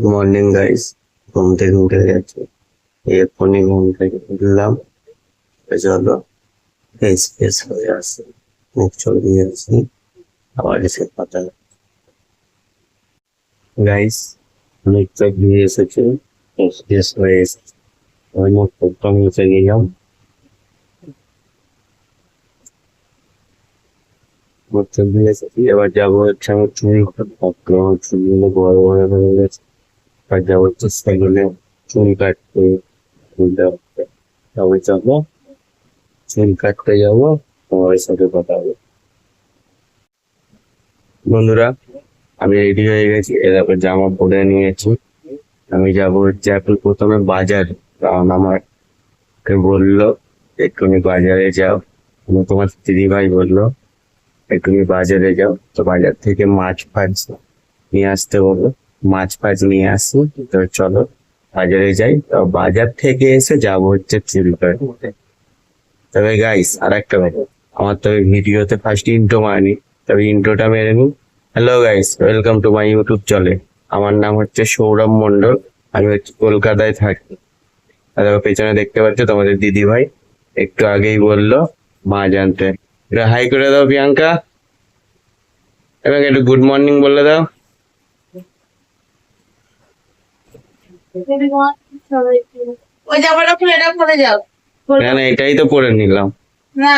Good morning guys. ঘুম থেকে উঠে গেছে, এক্ষুনি ঘুম থেকে উঠলাম। চলো ফ্রেশ ফ্রেশ হয়ে আসি, মুখ চল দিয়ে আসি, আবার এসে কথা। গাইস মুখ চোখ দিয়ে এসেছে, ফ্রেশ ফ্রেশ হয়ে এসেছে। আমি মুখ চোখটা মুছে নিলাম, মুখ চোখ দিয়ে এসেছি। এবার যাবো হচ্ছে আমার চুল কাটতে, আমার চুলগুলো বড় বড় হয়ে গেছে। এবার যাবো হচ্ছে সেলুনে চুল কাটতে, চুলটা তবে যাবো চুল কাটতে যাবো, তোমার সাথে কথা হবে। বন্ধুরা আমি রেডি হয়ে গেছি, এরকম জামা পরে নিয়েছি। আমি যাবো হচ্ছে এখন প্রথমে বাজারে, কারণ আমাকে বললো একটুখানি বাজারে যাও। তোমার দিদি ভাই বললো একটুখানি বাজারে যাও, তো বাজার থেকে মাছ ফাছ নিয়ে আসতে বললো। মাছ ফাছ নিয়ে আসি, তো চলো বাজারে যাই। তো বাজার থেকে এসে যাবো হচ্ছে চুল কাটতে। তবে গাইস আর একটা ব্যাপার, আমার তবে ভিডিওতে ফার্স্ট ইন্ট্রো মারেনি, তবে ইন্ট্রোটা মেরে নিই। Hello guys, welcome to my YouTube channel. আমার নাম হচ্ছে সৌরভ মন্ডল, আমি হচ্ছে কলকাতায় থাকি। আর পেছনে দেখতে পাচ্ছ তোমাদের দিদি ভাই একটু আগেই বললো মা জানতে। এটা হাই করে দাও প্রিয়াঙ্কা, এবং একটু গুড মর্নিং বলে দাও। ওই জামাটা খুলে এটা পরে যাও। না না, এটাই তো পরে নিলাম। না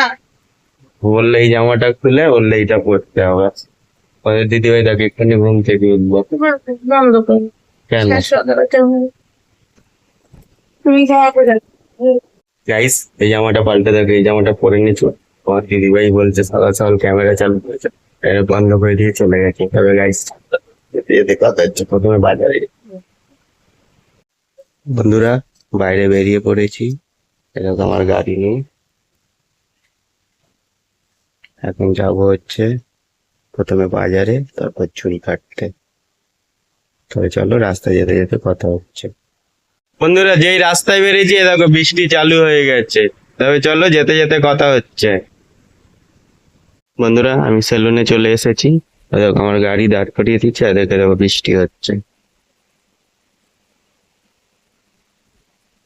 বললে এই জামাটা খুলে বললে এইটা পরতে হবে। ওদের দিদি ভাই তাকে এক্ষুনি ঘুম থেকে উঠবো। বন্ধ করো। কেন তুমি খাওয়া করে গাইস এই জামাটা পাল্টে দেখো, এই জামাটা পরে নিয়েছো। আমার দিদি ভাই বলছে সকাল সকাল ক্যামেরা চালু করেছে, এটা বন্ধ করে দিয়ে চলে গেছে। তবে গাইস যেতে কথা হচ্ছে প্রথমে বাজারে। বন্ধুরা বাইরে বেরিয়ে পড়েছি, এরকম আমার গাড়ি নিয়ে। এখন যাবো হচ্ছে প্রথমে বাজারে, তারপর চুল কাটতে। তবে চলো রাস্তায় যেতে যেতে কথা হচ্ছে। বন্ধুরা যেই রাস্তায় বেরিয়েছি এ দেখো বৃষ্টি চালু হয়ে গেছে, তবে চলো যেতে যেতে কথা হচ্ছে। বন্ধুরা আমি সেলুনে চলে এসেছি, এ দেখো আমার গাড়ি দাঁড় করিয়ে দিচ্ছে, এদেরকে দেখো বৃষ্টি হচ্ছে,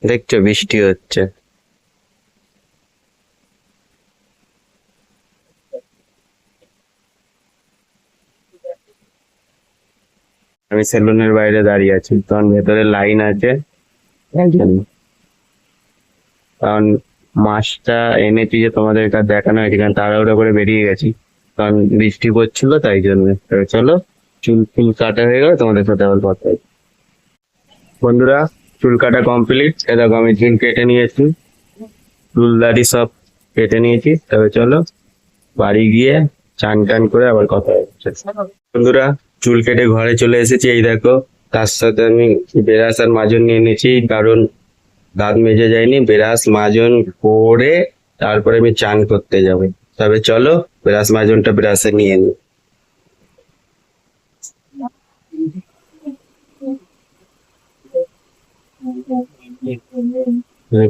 দেখছো বৃষ্টি হচ্ছে। আমি সেলুনের বাইরে দাঁড়িয়ে আছি, কারণ ভেতরে লাইন আছে তাই জন্য। কারণ মাছটা এনেছি যে তোমাদের কাছে দেখানো হয়েছে, কারণ তাড়াহুড়ো করে বেরিয়ে গেছি, কারণ বৃষ্টি পড়ছিল তাই জন্য। তবে চলো চুল ফুল কাটা হয়ে গেলে তোমাদের সাথে আবার কথা হবে। বন্ধুরা চুল কাটা কমপ্লিট, এ দেখো আমি চুল কেটে নিয়েছি, চুল দাড়ি সব কেটে নিয়েছি। তবে চলো বাড়ি গিয়ে চান টান করে আবার কথা হচ্ছে। বন্ধুরা চুল কেটে ঘরে চলে এসেছি, এই দেখো তার সাথে আমি ব্রাশ আর মাজন নিয়ে নিয়েছি, কারণ দাঁত মেজে যায়নি। ব্রাশ মাজন করে তারপরে আমি চান করতে যাবো। তবে চলো ব্রাশ মাজনটা ব্রাশে নিয়ে নিই।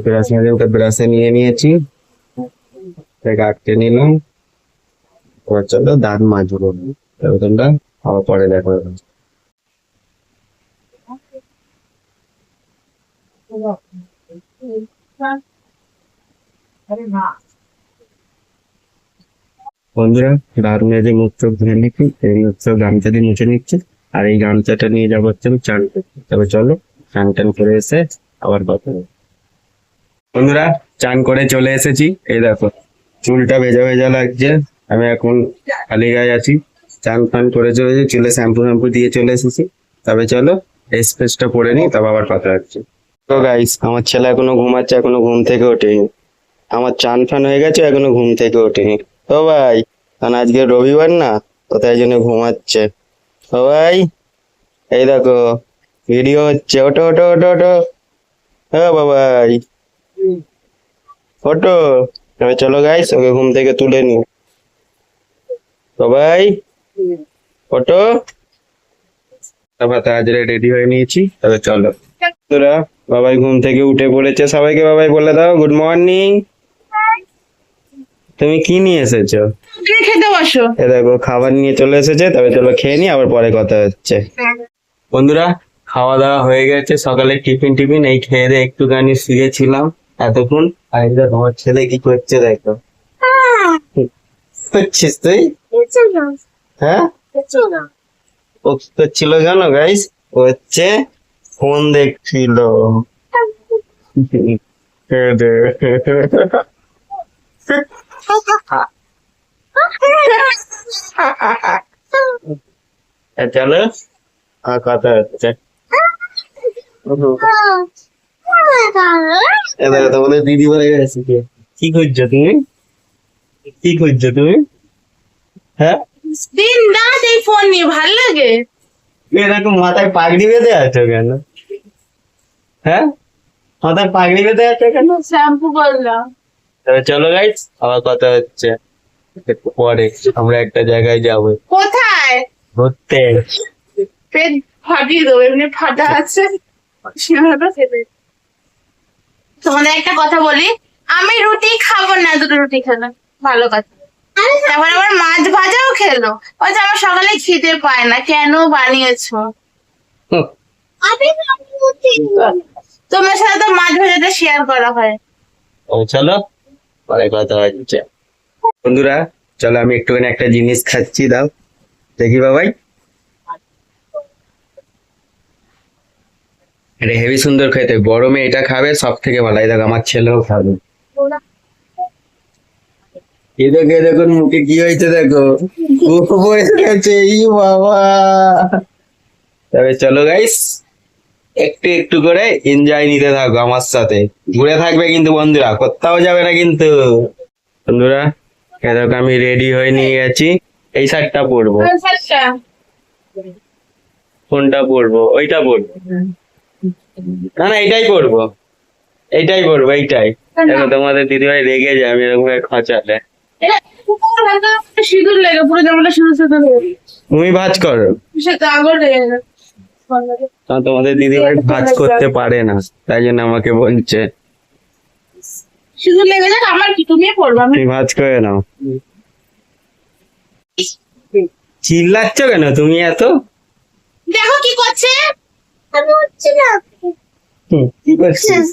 ব্রাশ মাজনটা ব্রাশে নিয়ে নিয়েছি, আটকে নিলাম। এবার চলো দাঁত মাজবো, তবে তোমরা আবার পরে দেখো। বন্ধুরা দাঁত মেজে মুখ চোখ ধুয়ে নিচ্ছি, এই মুখ চোখ গামছা দিয়ে মুছে নিচ্ছি, আর এই গামছাটা নিয়ে যাবো হচ্ছে আমি চান করতে। তবে চলো চান টান করে এসে আবার কথা হবে। বন্ধুরা চান করে চলে এসেছি, এই দেখো চুলটা ভেজা ভেজা লাগছে, আমি এখন খালি গায়ে আছি। চান টান করে চলেছি, চুলে শ্যাম্পু শ্যাম্পু দিয়ে চলে এসেছি। তবে চলো স্পেসটা পরে নিই, তবে আবার কথা হচ্ছে। তো গাইস আমার ছেলে এখনো ঘুমাচ্ছে, এখনো ঘুম থেকে ওঠেনি। আমার চান ফান হয়ে গেছে, এখনো ঘুম থেকে ওঠেনি। তো ভাই কারণ আজকে রবিবার না, তো তাই জন্য ঘুমাচ্ছে। তো ভাই এই দেখো ভিডিও হচ্ছে, ওটো ওটো ওটো ওটো। হ্যাঁ বাবাই ওটো। তবে চলো গাইস ওকে ঘুম থেকে তুলে নি। তো ভাই ওটো। তারপর তাড়াতাড়ি রেডি হয়ে নিয়েছি, তবে চলো। তোরা বাবাই ঘুম থেকে উঠে পড়েছে, সবাইকে বাবাই বলে দাও গুড মর্নিং। তুমি কি নিয়ে এসেছো? খেতে বসো। এ দেখো খাবার নিয়ে চলে এসেছে, তবে চলো খেয়ে নি, আবার পরে কথা হচ্ছে। বন্ধুরা খাওয়া দাওয়া হয়ে গেছে, সকালে টিফিন টিফিন এই খেয়ে দিয়ে একটুখানি শুয়েছিলাম এতক্ষণ। আর এই দেখো আমার ছেলে কি করছে দেখো। করছিস তুই? হ্যাঁ ও কি করছিল জানো গাইস? ও হচ্ছে ফোন দেখছিল। চলো আর কথা হচ্ছে। দেখো তোমাদের দিদি বলে গেছে। কি করছো তুমি? কি করছো তুমি? হ্যাঁ দিন রাত এই ফোন নিয়ে ভাল লাগে। এরকম মাথায় পাগড়ি বেঁধে আছো কেন? হ্যাঁ মাথায় পাগড়ি বেঁধে আছো কেন? শ্যাম্পু করলাম। তবে চলো গাইস আবার কথা হচ্ছে একটু পরে। আমরা একটা জায়গায় যাবো কোথায়? ঘুরতে। পেট ফাটিয়ে দেবো, এমনি ফাটা আছে। সিঙ্গাড়াটা খেতে। তোমাদের একটা কথা বলি, আমি রুটি খাবো না, দুটো রুটি খেলাম ভালো কথা। তারপর আবার মাছ ভাজাও খেলো। বলছে আমার সকালে খিদে পায় না, কেন বানিয়েছো? হুম, তোমার সাথে তো মাছ ভাজাটা শেয়ার করা হয়। ও চলো পরে কথা হচ্ছে। বন্ধুরা চলো আমি একটুখানি একটা জিনিস খাচ্ছি, দাও দেখি বাবাই। এটা হেভি সুন্দর খেতে, গরমে এটা খাবে সব থেকে ভালো। এই দেখো আমার ছেলেও খাবে। এ দেখো এ দেখো মুখে কি হয়েছে দেখো, ও পড়ে গেছে। ই বাবা। তবে চলো গাইস একটু একটু করে এনজয় নিতে থাকো আমার সাথে, ঘুরে থাকবে কিন্তু বন্ধুরা, কোথাও যাবে না কিন্তু। বন্ধুরা এ দেখো আমি রেডি হয়ে নিয়ে গেছি। এই শার্টটা পরবো, কোনটা পরবো? ওইটা পরবো, না না এইটাই পরবো, এইটাই পরবো, এইটাই। দেখো তোমাদের দিদিভাই রেগে যায় আমি এরকম ভাবে খোঁচালে। সিঁদুর লেগে পুরো জামাটা সিঁদুর সাথে তুমি ভাঁজ করো, সেটা আগর লেগে গেছে। কারণ তোমাদের দিদিভাই ভাঁজ করতে পারে না, তাই জন্য আমাকে বলছে সিঁদুর লেগে যাক, আমার কি, তুমি পড়বা। আমি তুমি ভাঁজ করে নাও। চিল্লাচ্ছ কেন তুমি এত? দেখো কি করছে। আমি হচ্ছে না, কি করছিস?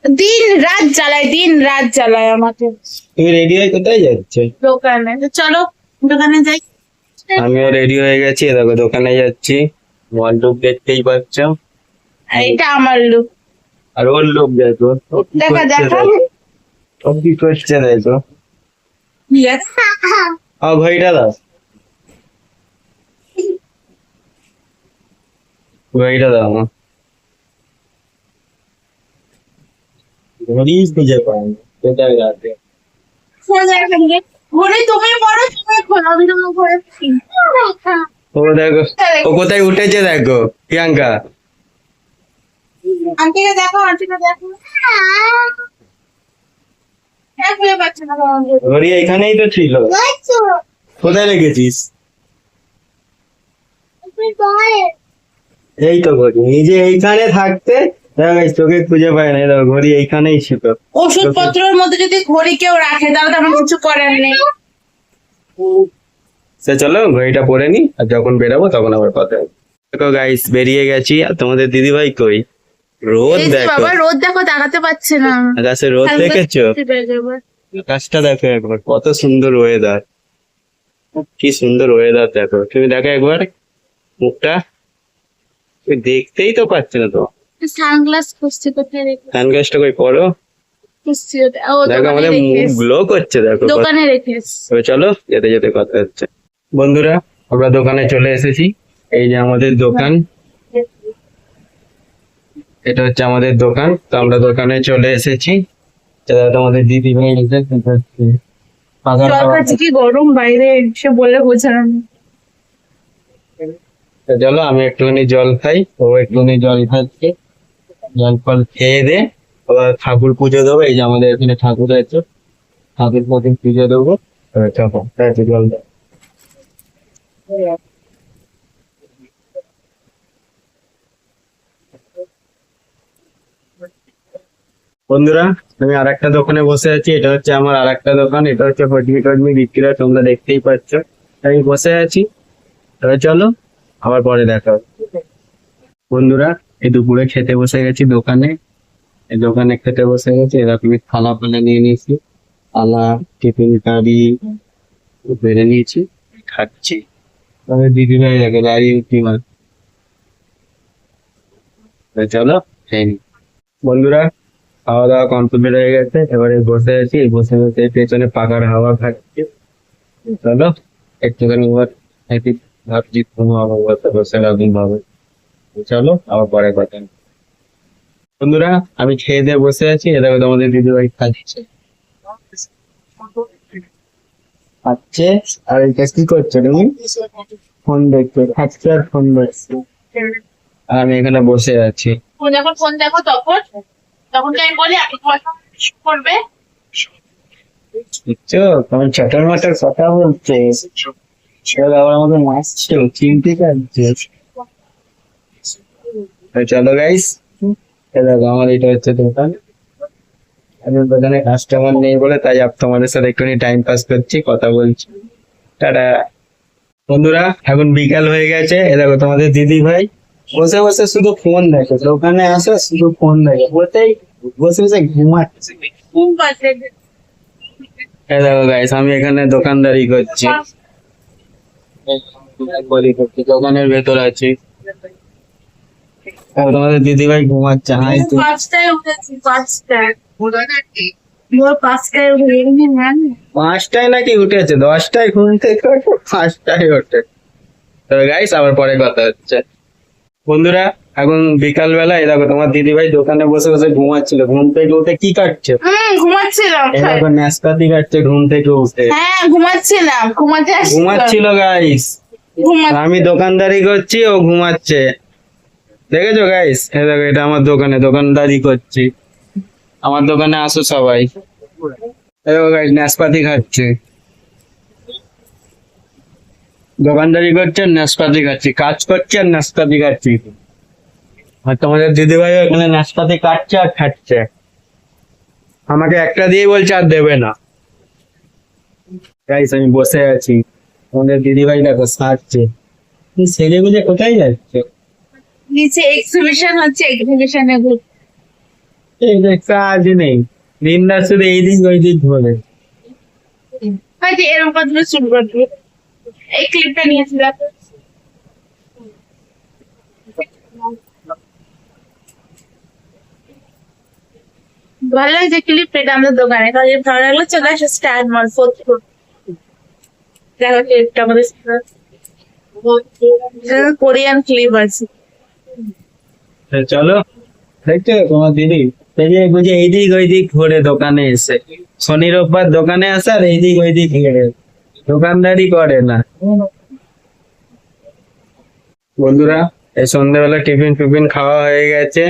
দিন রাত জ্বালায়, দিন রাত জ্বালায় আমাকে। তুমি রেডি হয়ে কোথায় যাচ্ছে? দোকানে তো চলো, দোকানে যাই। আমিও রেডি হয়ে গেছি, দেখো দোকানে যাচ্ছি। ওয়ার্ডরোব দেখতেই পাচ্ছ, আর এটা আমার লুক। আর ওর লোক দেখো ও কি দেখা করছে দেখা দেখো। ও কি করছে দেখো। Yes. ঘড়িটা দাও, ঘড়িটা দাও আমার। ঘড়ি খুঁজে পাই না, কোথায় রাতে। ঘরে তুমি পড়ো, তুমি খোলো, আমি তোমার ঘরে থাকি। ও দেখো ও কোথায় উঠেছে দেখো প্রিয়াঙ্কা। আন্টিকে দেখো, আন্টিকে দেখো। খুঁজে পাচ্ছি না ঘড়ি এখানেই তো ছিল, কোথায় রেখেছিস? এই তো ঘড়ি নিজে এইখানে থাকতে দেখো এই চোখে খুঁজে পায় না। এই দেখো ঘড়ি এইখানেই ছিল। ওষুধপত্রের মধ্যে যদি ঘড়ি কেউ রাখে তাহলে তো আমার কিছু করার নেই। সে চলো ঘড়িটা পরে নি, আর যখন বেরাবো তখন আবার কথা হবে। দেখো গাইস বেরিয়ে গেছি, আর তোমাদের দিদি ভাই কই? রোদ এই যে দেখো, বাবা রোদ দেখো, তাকাতে পারছে না। আকাশে রোদ দেখেছো? আকাশটা দেখো একবার, কত সুন্দর ওয়েদার, কি সুন্দর ওয়েদার দেখো। তুমি দেখো একবার মুখটা, তুমি দেখতেই তো পাচ্ছ না তো। সানগ্লাস খুঁজছি, কোথায় রেখে সানগ্লাসটা কই পরো, খুঁজছি ওটা। ও দেখো দোকানে আমাদের মুখ রেখেছি, গ্লো করছে দেখো। দোকানে রেখেছি। তবে চলো যেতে যেতে কথা হচ্ছে। বন্ধুরা আমরা দোকানে চলে এসেছি, এই যে আমাদের দোকান, এটা হচ্ছে আমাদের দোকান। তো আমরা দোকানে চলে এসেছি। তোমাদের দিদি ভাই জল খাচ্ছি, কি গরম বাইরে, সে বলে বোঝানো নেই। চলো আমি একটুখানি জল খাই, ও একটুখানি জল খাচ্ছে। জল ফল খেয়ে দে আবার ঠাকুর পুজো দেবো। এই যে আমাদের এখানে ঠাকুর আছে, ঠাকুর প্রতি পুজো দেবো। চলো জল দাও। বন্ধুরা আমি আর একটা দোকানে বসে আছি, এটা হচ্ছে আমার আর একটা দোকান। এটা হচ্ছে ফটমি টটমি বিক্রি হয়, তোমরা দেখতেই পাচ্ছ। আমি বসে আছি, তবে চলো আবার পরে দেখা হবে। বন্ধুরা এই দুপুরে খেতে বসে গেছি দোকানে, এই দোকানে খেতে বসে গেছি, এরকম থালা ফালা নিয়ে নিয়েছি, থালা টিফিন কারি বেড়ে নিয়েছি, খাচ্ছি। তবে দিদি ভাই দেখে দাঁড়িয়ে উঠি মার, চলো খেয়ে নি। বন্ধুরা খাওয়া দাওয়া কমপ্লিট হয়ে গেছে, এবারে বসে আছি, বসে বসে পেছনে পাখার হাওয়া খাচ্ছি। চলো একটুখানি এবার একটু ভাবছি ঘুমাবো, বসে বসে এরকম ভাবে। চলো আবার পরে কথা হবে। বন্ধুরা আমি খেয়ে দিয়ে বসে আছি, এরকম তোমাদের দিদি ভাই খাচ্ছে খাচ্ছে। আর এটা কি করছো তুমি? ফোন দেখছো, খাচ্ছে আর ফোন দেখছো, আর আমি এখানে বসে আছি। ফোন যখন ফোন দেখো তখন তখন কি আমি বলি আপনি পড়াশোনা করবে? বুঝছো তোমার চটার মাটার কথা বলছে, সেটা আবার আমাদের মাসছে, চিনতে পারছে। চলো গাইস, দেখো আমার এটা হচ্ছে দোকান, আমি দোকানে কাস্টমার নেই বলে তাই তোমাদের সাথে একটুখানি টাইম পাস করছি, কথা বলছি। টাটা। বন্ধুরা এখন বিকাল হয়ে গেছে, এ দেখো তোমাদের দিদি ভাই বসে বসে শুধু ফোন দেখে, দোকানে আসে শুধু ফোন দেখে, বসে বসে বসে ঘুমাচ্ছে। ঘুম পাচ্ছে। এই দেখো গাইস আমি এখানে দোকানদারি করছি, দোকানের ভেতর আছি। আর তোমাদের দিদি ভাই ঘুমাচ্ছে। হাই তো 5টায় উঠেছি, 5টায়। ভোর 5টায় উঠে গেছি। 5টায় নাকি উঠেছে, 10টায় ঘুম থেকে ওঠে, 5টায় ওঠে। তবে গাইস আবার পরে কথা হচ্ছে। বন্ধুরা এখন বিকাল বেলা, এই দেখো তোমার দিদি ভাই দোকানে বসে বসে ঘুমাচ্ছিল, ঘুম থেকে উঠে কি কাটছে? ঘুমাচ্ছিলাম। এই দেখো নাশপাতি কাটছে ঘুম থেকে উঠে। হ্যাঁ ঘুমাচ্ছিলাম, ঘুমাতে আসছি। ঘুমাচ্ছিল গাইস, আমি দোকানদারি করছি ও ঘুমাচ্ছে, দেখেছো গাইস? এই দেখো এটা আমার দোকানে দোকানদারি করছি, আমার দোকানে আসো সবাই। এই দেখো গাইস নাশপাতি খাচ্ছে, দোকানদারি করছে নাশপাতি খাচ্ছি, কাজ করছে আর নাশপাতি খাচ্ছি। আর তোমাদের দিদি ভাই এখানে নাশপাতি কাটছে আর খাচ্ছে, আমাকে একটা দিয়ে বলছে আর দেবে না। গাইস আমি বসে আছি, তোমাদের দিদি ভাই দেখো সাজছে, সেজে গুজে কোথায় যাচ্ছে? নিচে এক্সিবিশন হচ্ছে, এক্সিবিশনে এই যে কাজ নেই, দিনদার শুধু এই দিক ওই দিক ঘুরে। হয়তো এরকম কথা শুরু করবে। এই ক্লিপটা নিয়েছিলাম। ভালো লাগছে ক্লিপ, এটা আমাদের দোকানে। তাহলে ভালো লাগলো, চলে আসো স্টার মল 4th ফ্লোর। দেখো ক্লিপটা আমাদের কোরিয়ান ক্লিপ আছে। তো চলো, দেখছো তোমার দিদি সেজে গুজে এই দিক ওই দিক ঘুরে দোকানে এসে, শনি রোববার দোকানে আসে আর এই দিক ওই দিক ঘুরে, দোকানদারি করে না। বন্ধুরা এই সন্ধ্যাবেলা টিফিন ফিফিন খাওয়া হয়ে গেছে,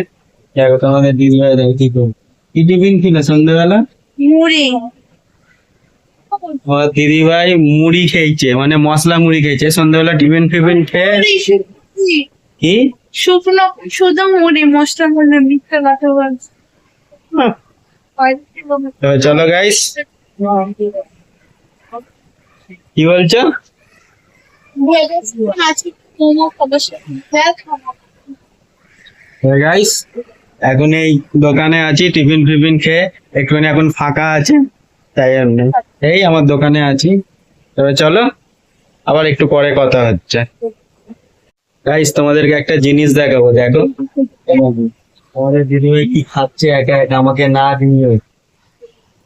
দেখো তোমাদের দিদি ভাই দেখো কি করবে। কি টিফিন ছিল সন্ধ্যাবেলা? মুড়ি। আমার দিদি ভাই মুড়ি খেয়েছে, মানে মশলা মুড়ি খেয়েছে সন্ধ্যাবেলা টিফিন ফিফিন খেয়ে। কি শুকনো শুধু মুড়ি, মশলা মুড়ি, মিথ্যা কথা বলছে। তো চলো গাইস, কি বলছো? গাইস এখন এই দোকানে আছি টিফিন ফিফিন খেয়ে, একটুখানি এখন ফাঁকা আছে তাই জন্য এই আমার দোকানে আছি। তবে চলো আবার একটু পরে কথা হচ্ছে। গাইস তোমাদেরকে একটা জিনিস দেখাবো, দেখো আমাদের দিদিভাই কি খাচ্ছে একা একা, আমাকে না দিয়ে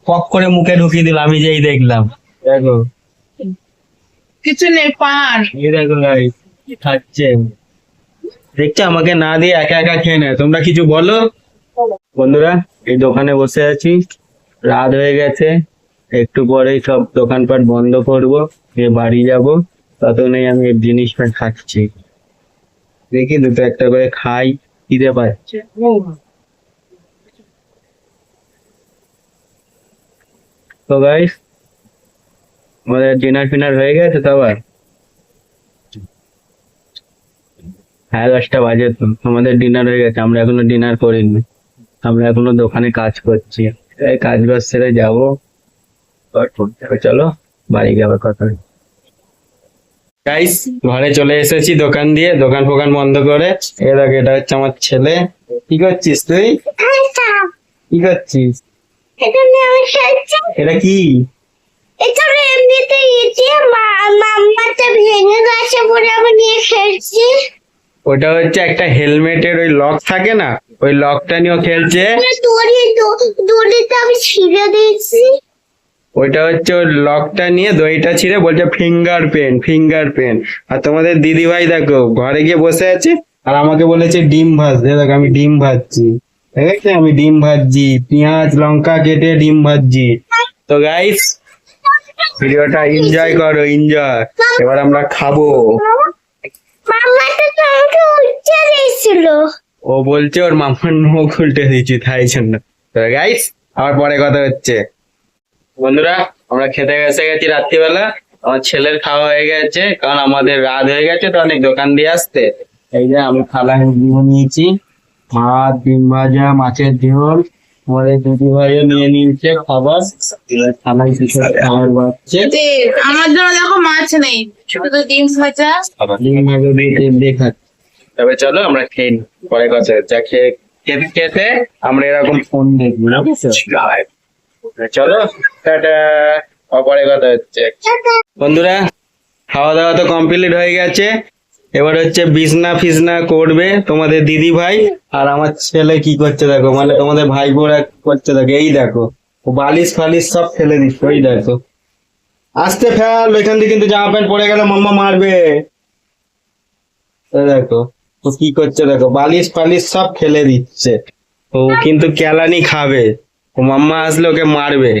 পক করে মুখে ঢুকিয়ে দিল, আমি যেই দেখলাম। দেখো কিছু নেই, পান। এই দেখো গাইস কি খাচ্ছে, দেখছো আমাকে না দিয়ে একা একা খেয়ে নেয়। তোমরা কিছু বলো। বন্ধুরা এই দোকানে বসে আছি, রাত হয়ে গেছে, একটু পরেই সব দোকানপাট বন্ধ করবো, গিয়ে বাড়ি যাব। ততক্ষণেই আমি এই জিনিসটা খাচ্ছি, দেখি দুটো একটা করে খাই, খিদে পাচ্ছে। তো গাইস আমাদের ডিনার ফিনার হয়ে গেছে তো আবার? 10:30 বাজে তো, আমাদের ডিনার হয়ে গেছে, আমরা এখনো ডিনার করিনি, আমরা এখনো দোকানে কাজ করছি। এই কাজ বাজ সেরে যাবো, চলো বাড়ি যাওয়ার কথা। গাইস ঘরে চলে এসেছি দোকান দিয়ে, দোকান ফোকান বন্ধ করে। এ দেখ, এটা হচ্ছে আমার ছেলে। কি করছিস তুই? কি করছিস? এটা কি? এটা এমনিতে মাম্মাটা ভেঙে গেছে বলে আমি নিয়ে খেলছি। ওটা হচ্ছে একটা হেলমেটের ওই লক থাকে না, ওই লকটা নিয়েও খেলছে। দড়িটা আমি ছিঁড়ে দিয়েছি। ওইটা হচ্ছে ওই লকটা নিয়ে দড়িটা ছিঁড়ে বলছে ফিঙ্গার পেন। আর তোমাদের দিদি ভাই দেখো ঘরে গিয়ে বসে আছে, আর আমাকে বলেছে ডিম ভাজতে। দেখো আমি ডিম ভাজছি, ঠিক আছে? আমি ডিম ভাজছি, পেঁয়াজ লঙ্কা কেটে ডিম ভাজছি। তো গাইস ভিডিওটা এনজয় করো, এনজয়। এবার আমরা খাবো। মাম্মাটা তো আমাকে উঠতে দিয়েছিল। ও বলছে ওর মামার নখ উল্টে দিয়েছি, তাই জন্য। তো গাইস আবার পরে কথা হচ্ছে। বন্ধুরা আমরা খেতে গেছি রাত্রিবেলা। আমার ছেলের খাওয়া হয়ে গেছে, কারণ আমাদের রাত হয়ে গেছে তো অনেক দোকান দিয়ে আসতে। এই যে আমি থালায় নিয়ে নিয়েছি ভাত, ডিম ভাজা, মাছের ঝোল। আমাদের দিদি ভাইও নিয়ে নিয়েছে খাবার। এবার থালায় কিছু খাবার বাড়ছে। আমার জন্য দেখো মাছ নেই, শুধু ডিম ভাজা। ডিম ভাজা দিয়ে তেল দিয়ে খাচ্ছি। তবে চলো আমরা খেয়ে নিই, পরে কথা হচ্ছে। খেতে খেতে আমরা এরকম ফোন দেখবো, বুঝছো? চলো টাটা, পরে কথা হচ্ছে। বন্ধুরা খাওয়া দাওয়া তো কমপ্লিট হয়ে গেছে। এবার হচ্ছে বিছনা ফিসনা করবে তোমাদের দিদি ভাই। আর আমার ছেলে কি করছে দেখো, মানে তোমাদের ভাই বোরা করছে দেখো। এই দেখো ও বালিশ ফালিশ সব ফেলে দিচ্ছে, ওই দেখো। আস্তে ফেল, ওইখান থেকে কিন্তু জামা প্যান্ট পরে গেলে মাম্মা মারবে। এই দেখো ও কি করছে দেখো, বালিশ ফালিশ সব ফেলে দিচ্ছে। ও কিন্তু কেলানি খাবে, ও মাম্মা আসলে ওকে মারবে,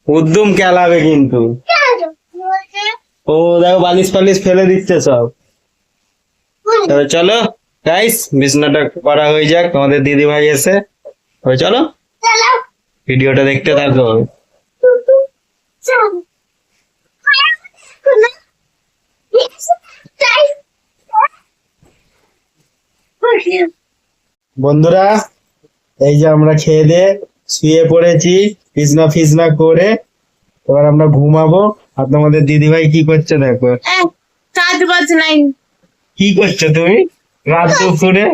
উদ্যম কেলাবে কিন্তু। ও দেখো বালিশ ফালিশ ফেলে দিচ্ছে সব। তবে চলো গাইস বিছনাটা করা হয়ে যাক, তোমাদের দিদি ভাই এসে। তবে চলো ভিডিওটা দেখতে থাকো। বন্ধুরা এই যে আমরা খেয়ে দিয়ে শুয়ে পড়েছি বিছনা ফিছনা করে। এবার আমরা ঘুমাবো। আর তোমাদের দিদি ভাই কি করছে দেখো। কাজ বাজ নাই। কি করছো তুমি রাত দুপুরে?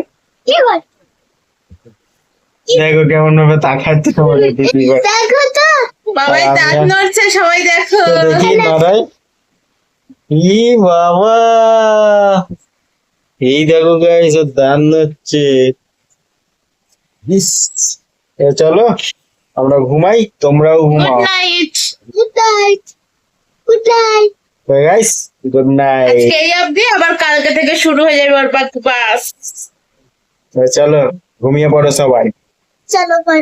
দেখো কেমন ভাবে তাকাচ্ছে তোমাদের দিদি ভাই। দেখো তো বাবাই দাঁত নড়ছে, সবাই দেখো। তো দেখি দাঁড়াই। ই বাবা, এই দেখো গাইস ওর দাঁত নড়ছে। ইস, চলো আমরা ঘুমাই, তোমরাও গুড ঘুমাও। Night. Good night. Good night. Guys good night. আজকে এই অবধি, আবার কালকে থেকে শুরু হয়ে যাবে ওর বাস। চলো ঘুমিয়ে পড়ো সবাই। চলো বাই।